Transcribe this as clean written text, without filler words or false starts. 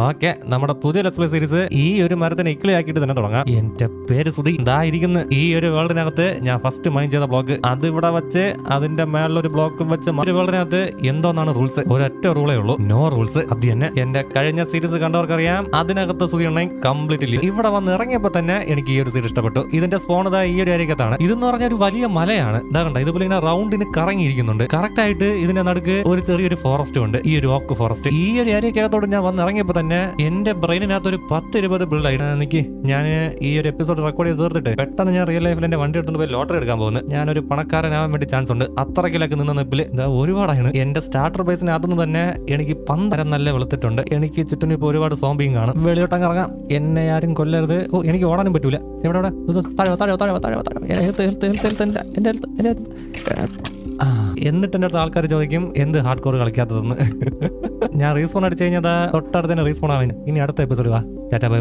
Okay, നമ്മുടെ പുതിയ let's play series ഈ ഒരു മരത്തിനെ ഇക്ലി ആക്കിയിട്ട് തന്നെ തുടങ്ങാം. എന്റെ പേര് സുധി. ഇതായിരിക്കുന്നു ഈ ഒരു വേൾഡിനകത്ത് ഞാൻ ഫസ്റ്റ് മൈൻഡ് ചെയ്ത ബ്ലോക്ക്. അത് ഇവിടെ വെച്ച് അതിന്റെ മേളിലൊരു ബ്ലോക്കും വെച്ച് ഒരു വേൾഡിനകത്ത് എന്തോന്നാണ് റൂൾസ്? ഒരൊറ്റ റൂളേ ഉള്ളൂ, നോ റൂൾസ്. അത് തന്നെ എന്റെ കഴിഞ്ഞ സീരീസ് കണ്ടവർക്കറിയാം. അതിനകത്ത് സുധി ഉണ്ടെങ്കിൽ കംപ്ലീറ്റ്ലി ഇവിടെ വന്ന് ഇറങ്ങിയപ്പോ തന്നെ എനിക്ക് ഈ ഒരു സീരീസ് ഇഷ്ടപ്പെട്ടു. ഇതിന്റെ സ്പോൺ ഇതാ ഈ ഒരു ഏരിയക്കത്താണ്. ഇതെന്ന് പറഞ്ഞ ഒരു വലിയ മലയാണ്. ഇതാ കണ്ട, ഇതുപോലെ ഇങ്ങനെ റൗണ്ടിന് കറങ്ങിയിരിക്കുന്നുണ്ട്. കറക്റ്റ് ആയിട്ട് ഇതിന്റെ നടുക്ക് ഒരു ചെറിയൊരു ഫോറസ്റ്റ് ഉണ്ട്, ഈ ഒരു ഓക്ക് ഫോറസ്റ്റ്. ഈ ഒരു ഏരിയക്കകത്തോട് ഞാൻ വന്ന് ഇറങ്ങിയപ്പോ തന്നെ എന്റെ ബ്രെയിനിനകത്ത് ഒരു 10-20 ബിൽഡ് ആയിട്ട് എനിക്ക് ഞാൻ ഈ ഒരു എപ്പിസോഡ് റെക്കോർഡ് ചെയ്ത് തീർത്തിട്ട് പെട്ടെന്ന് ഞാൻ റിയൽ ലൈഫിൽ എന്റെ വണ്ടി എടുത്തുകൊണ്ട് പോയി ലോട്ടറി എടുക്കാൻ പോകുന്നു. ഞാനൊരു പണക്കാരനാവാൻ വേണ്ടി ചാൻസ് ഉണ്ട്. അത്രക്കിലൊക്കെ നിന്ന നിപ്പില് ഒരുപാടാണ്. എന്റെ സ്റ്റാർട്ടർ ബേസിനകത്തുനിന്ന് തന്നെ എനിക്ക് 12 നല്ല വെളുത്തിട്ടുണ്ട്. എനിക്ക് ചുറ്റും ഇപ്പൊ ഒരുപാട് സോംബിയും കാണും. വെളിയോട്ടങ്ങ് ഇറങ്ങാം, എന്നെ ആരും കൊല്ലരുത്. ഓ, എനിക്ക് ഓടാനും പറ്റൂല. എവിടെ എന്നിട്ട് എന്റെ അടുത്ത് ആൾക്കാർ ചോദിക്കും എന്ത് ഹാർഡ് കോർ കളിക്കാത്തതെന്ന്. ഞാൻ റീസ്പോൺ അടിച്ചു കഴിഞ്ഞാൽ തൊട്ടടുത്ത് തന്നെ റീസ്പോൺ ആവാൻ. ഇനി അടുത്ത എപ്പിസോഡ് വാ. Tata bye.